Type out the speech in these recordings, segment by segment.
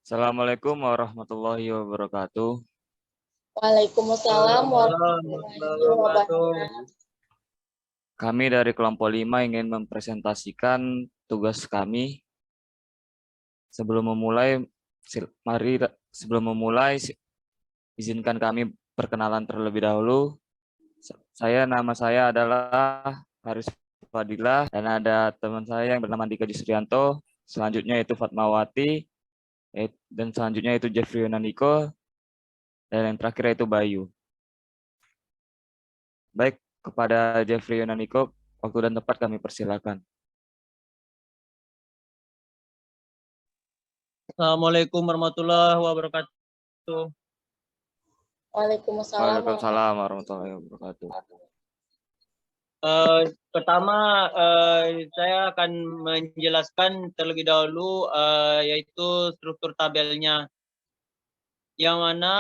Assalamualaikum warahmatullahi wabarakatuh. Waalaikumsalam Warahmatullahi warahmatullahi wabarakatuh. wabarakatuh. Kami dari kelompok 5 ingin mempresentasikan tugas kami. Sebelum memulai, izinkan kami perkenalan terlebih dahulu. Nama saya adalah Haris Fadilah dan ada teman saya yang bernama Dika Jusrianto. Selanjutnya itu Fatmawati dan selanjutnya itu Jeffrey Yunaniko dan yang terakhir itu Bayu. Baik, kepada Jeffrey Yunaniko, waktu dan tempat kami persilakan. Assalamualaikum warahmatullahi wabarakatuh. Waalaikumsalam Waalaikumsalam warahmatullahi wabarakatuh. Pertama, saya akan menjelaskan terlebih dahulu yaitu struktur tabelnya. Yang mana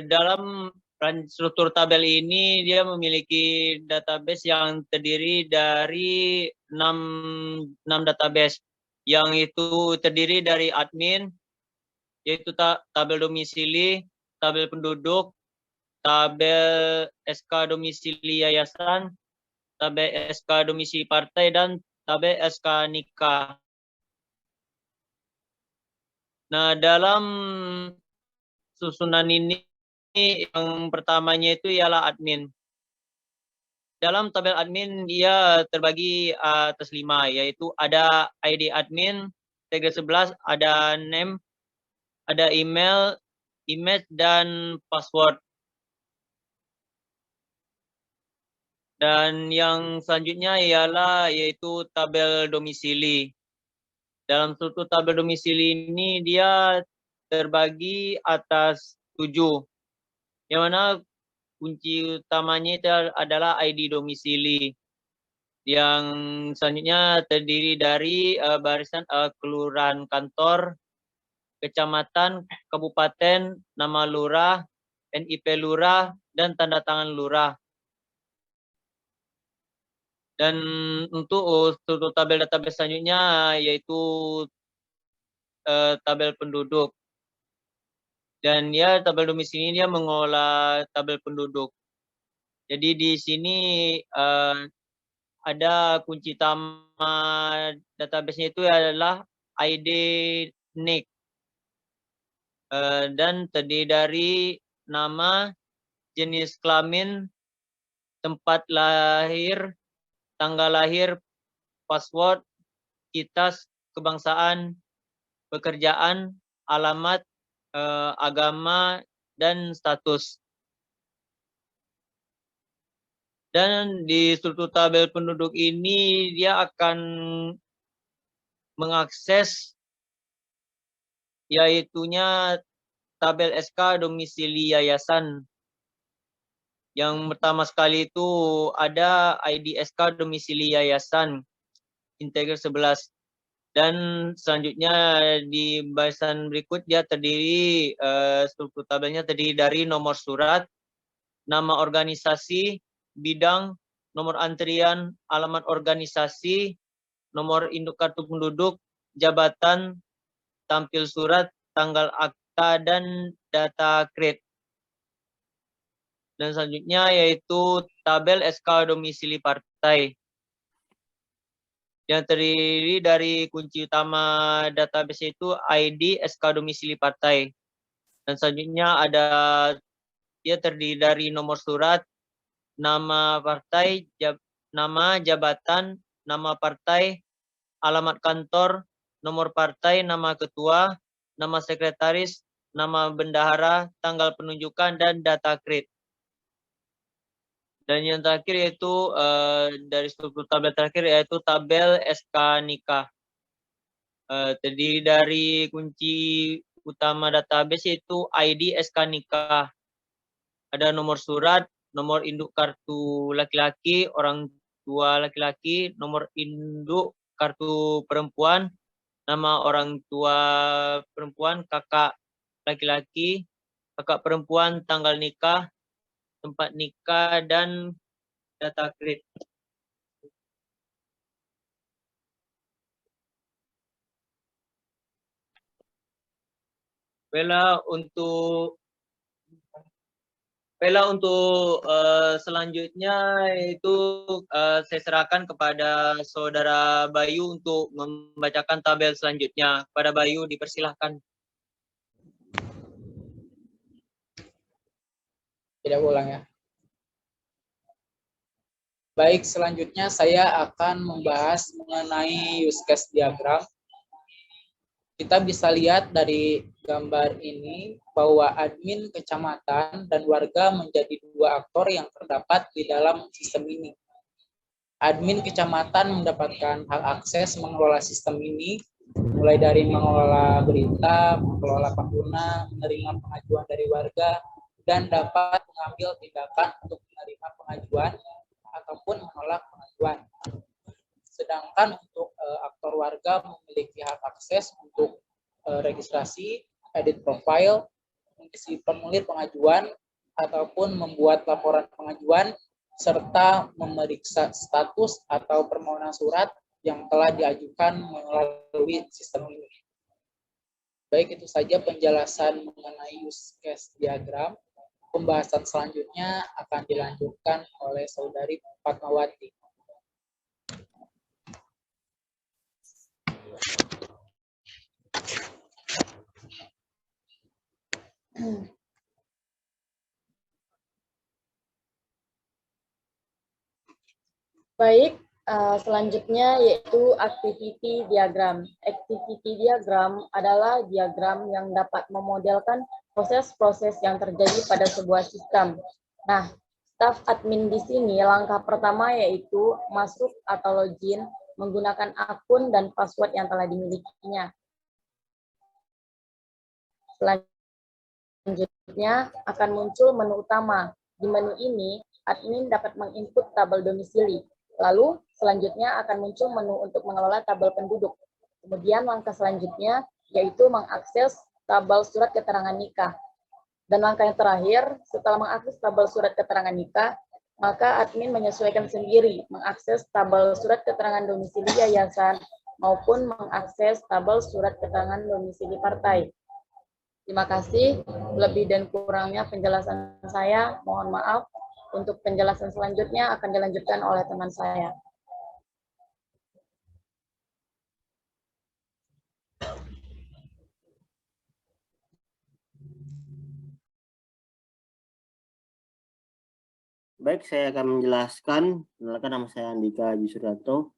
dalam struktur tabel ini dia memiliki database yang terdiri dari 6 database. Yang itu terdiri dari admin, yaitu tabel domisili, tabel penduduk, tabel SK domisili yayasan, tabel SK domisili partai, dan tabel SK nikah. Nah, dalam susunan ini yang pertamanya itu ialah admin. Dalam tabel admin dia terbagi atas 5, yaitu ada ID admin, tag 11, ada name, ada email, image, dan password. Dan yang selanjutnya yaitu tabel domisili. Dalam struktur tabel domisili ini dia terbagi atas 7. Yang mana kunci utamanya itu adalah ID domisili. Yang selanjutnya terdiri dari barisan kelurahan kantor, kecamatan, kabupaten, nama lurah, NIP lurah, dan tanda tangan lurah. Dan untuk struktur tabel database selanjutnya yaitu tabel penduduk. Dan tabel domisili ini dia mengolah tabel penduduk. Jadi di sini ada kunci utama database-nya itu adalah ID NIC. Dan terdiri dari nama, jenis kelamin, tempat lahir, tanggal lahir, password, kitas, kebangsaan, pekerjaan, alamat, agama, dan status. Dan di struktur tabel penduduk ini dia akan mengakses yaitunya tabel SK domisili yayasan. Yang pertama sekali itu ada ID SK domisili yayasan, integer 11. Dan selanjutnya di barisan berikut dia terdiri, struktur tabelnya terdiri dari nomor surat, nama organisasi, bidang, nomor antrian, alamat organisasi, nomor induk kartu penduduk, jabatan, tampil surat, tanggal akta, dan data create. Dan selanjutnya yaitu tabel SK domisili partai yang terdiri dari kunci utama database itu ID SK domisili partai. Dan selanjutnya dia terdiri dari nomor surat, nama partai, nama jabatan, nama partai, alamat kantor, nomor partai, nama ketua, nama sekretaris, nama bendahara, tanggal penunjukan, dan data create. Dan yang terakhir yaitu dari struktur tabel terakhir yaitu tabel SK nikah. Terdiri dari kunci utama database yaitu ID SK nikah. Ada nomor surat, nomor induk kartu laki-laki, orang tua laki-laki, nomor induk kartu perempuan, nama orang tua perempuan, kakak laki-laki, kakak perempuan, tanggal nikah, tempat nikah, dan data create. Bella untuk selanjutnya itu saya serahkan kepada Saudara Bayu untuk membacakan tabel selanjutnya. Pada Bayu dipersilahkan. Tidak ulang ya. Baik, selanjutnya saya akan membahas mengenai use case diagram. Kita bisa lihat dari gambar ini bahwa admin kecamatan dan warga menjadi dua aktor yang terdapat di dalam sistem ini. Admin kecamatan mendapatkan hak akses mengelola sistem ini, mulai dari mengelola berita, mengelola pengguna, menerima pengajuan dari warga, dan dapat mengambil tindakan untuk menerima pengajuan ataupun menolak pengajuan. Sedangkan untuk aktor warga memiliki hak akses untuk registrasi, edit profile, mengisi formulir pengajuan, ataupun membuat laporan pengajuan, serta memeriksa status atau permohonan surat yang telah diajukan melalui sistem ini. Baik, itu saja penjelasan mengenai use case diagram. Pembahasan selanjutnya akan dilanjutkan oleh Saudari Fatmawati. Baik, selanjutnya yaitu activity diagram. Activity diagram adalah diagram yang dapat memodelkan proses-proses yang terjadi pada sebuah sistem. Nah, staf admin di sini langkah pertama yaitu masuk atau login menggunakan akun dan password yang telah dimilikinya. Selanjutnya akan muncul menu utama. Di menu ini, admin dapat menginput tabel domisili. Lalu selanjutnya akan muncul menu untuk mengelola tabel penduduk. Kemudian langkah selanjutnya yaitu mengakses tabel surat keterangan nikah. Dan langkah yang terakhir, setelah mengakses tabel surat keterangan nikah, maka admin menyesuaikan sendiri mengakses tabel surat keterangan domisili yayasan maupun mengakses tabel surat keterangan domisili partai. Terima kasih. Lebih dan kurangnya penjelasan saya, mohon maaf. Untuk penjelasan selanjutnya akan dilanjutkan oleh teman saya. Baik, saya akan menjelaskan. Kenalkan, nama saya Andika Haji Suryanto.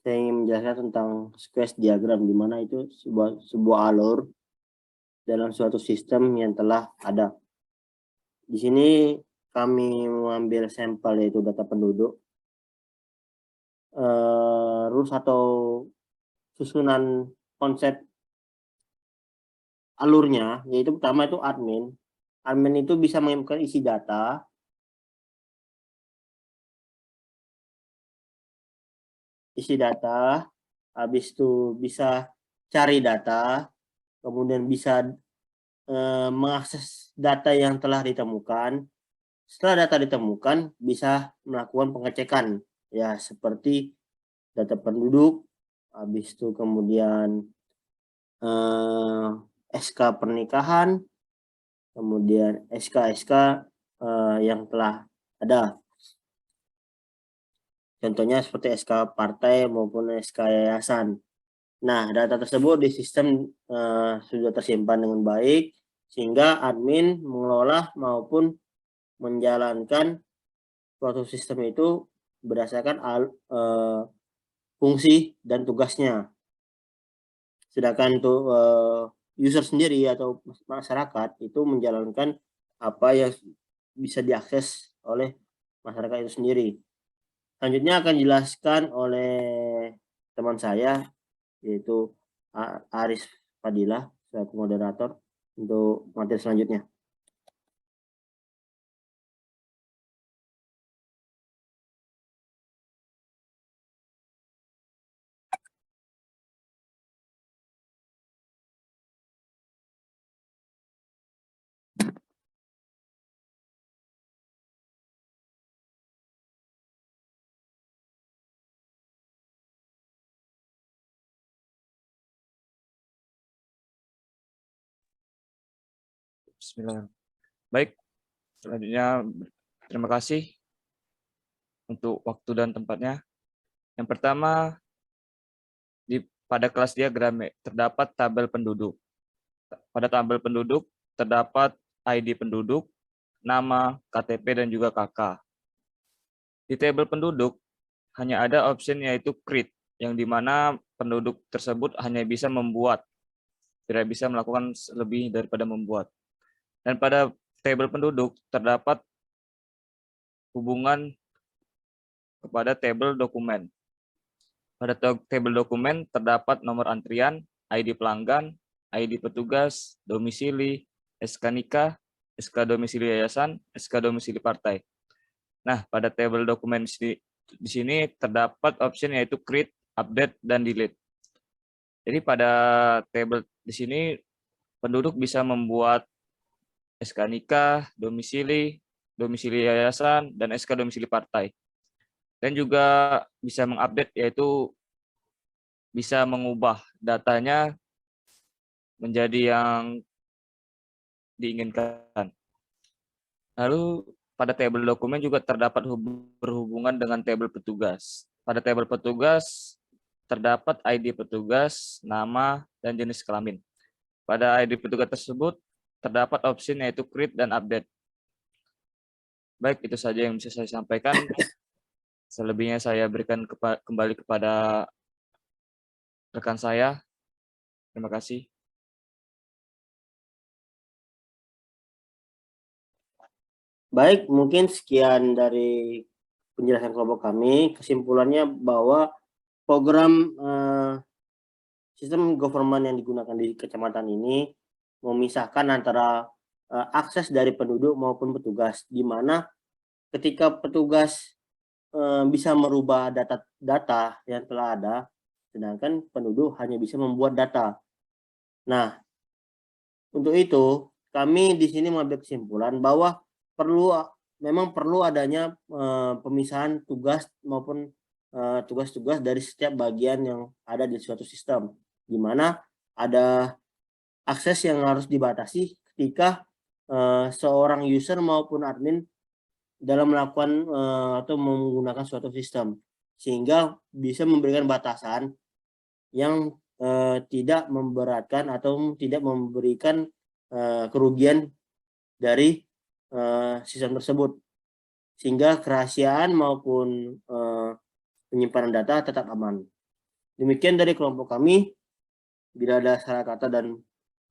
Saya ingin menjelaskan tentang squash diagram, di mana itu sebuah alur dalam suatu sistem yang telah ada. Di sini kami mengambil sampel yaitu data penduduk. Rules atau susunan konsep alurnya yaitu pertama itu admin. Admin itu bisa menginputkan isi data, habis itu bisa cari data, kemudian bisa mengakses data yang telah ditemukan. Setelah data ditemukan, bisa melakukan pengecekan, ya seperti data penduduk, habis itu kemudian SK pernikahan, kemudian SK-SK yang telah ada. Contohnya seperti SK partai maupun SK yayasan. Nah, data tersebut di sistem sudah tersimpan dengan baik, sehingga admin mengelola maupun menjalankan suatu sistem itu berdasarkan fungsi dan tugasnya. Sedangkan untuk user sendiri atau masyarakat itu menjalankan apa yang bisa diakses oleh masyarakat itu sendiri. Selanjutnya akan dijelaskan oleh teman saya, yaitu Aris Fadilah selaku moderator untuk materi selanjutnya. Bismillah. Baik, selanjutnya terima kasih untuk waktu dan tempatnya. Yang pertama, pada kelas diagram terdapat tabel penduduk. Pada tabel penduduk terdapat ID penduduk, nama, KTP, dan juga KK. Di tabel penduduk hanya ada option yaitu create, yang dimana penduduk tersebut hanya bisa membuat, tidak bisa melakukan lebih daripada membuat. Dan pada tabel penduduk terdapat hubungan kepada tabel dokumen. Pada tabel dokumen terdapat nomor antrian, ID pelanggan, ID petugas, domisili, SK nikah, SK domisili yayasan, SK domisili partai. Nah, pada tabel dokumen di sini terdapat option yaitu create, update, dan delete. Jadi pada tabel di sini penduduk bisa membuat SK nikah, domisili, domisili yayasan, dan SK domisili partai. Dan juga bisa mengupdate, yaitu bisa mengubah datanya menjadi yang diinginkan. Lalu pada tabel dokumen juga terdapat berhubungan dengan tabel petugas. Pada tabel petugas terdapat ID petugas, nama, dan jenis kelamin. Pada ID petugas tersebut terdapat opsi yaitu create dan update. Baik, itu saja yang bisa saya sampaikan. Selebihnya saya berikan kembali kepada rekan saya. Terima kasih. Baik, mungkin sekian dari penjelasan kelompok kami. Kesimpulannya bahwa program sistem government yang digunakan di kecamatan ini memisahkan antara akses dari penduduk maupun petugas, di mana ketika petugas bisa merubah data yang telah ada, sedangkan penduduk hanya bisa membuat data. Nah, untuk itu kami di sini mengambil kesimpulan bahwa memang perlu adanya pemisahan tugas maupun tugas-tugas dari setiap bagian yang ada di suatu sistem, di mana ada akses yang harus dibatasi ketika seorang user maupun admin dalam melakukan atau menggunakan suatu sistem, sehingga bisa memberikan batasan yang tidak memberatkan atau tidak memberikan kerugian dari sistem tersebut, sehingga kerahasiaan maupun penyimpanan data tetap aman. Demikian dari kelompok kami. Bila ada salah kata dan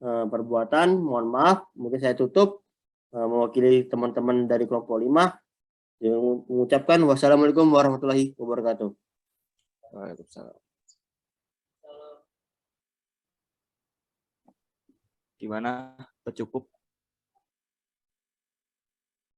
perbuatan, mohon maaf. Mungkin saya tutup mewakili teman-teman dari kelompok 5 yang mengucapkan wassalamualaikum warahmatullahi wabarakatuh. Waalaikumsalam. Gimana? Cukup?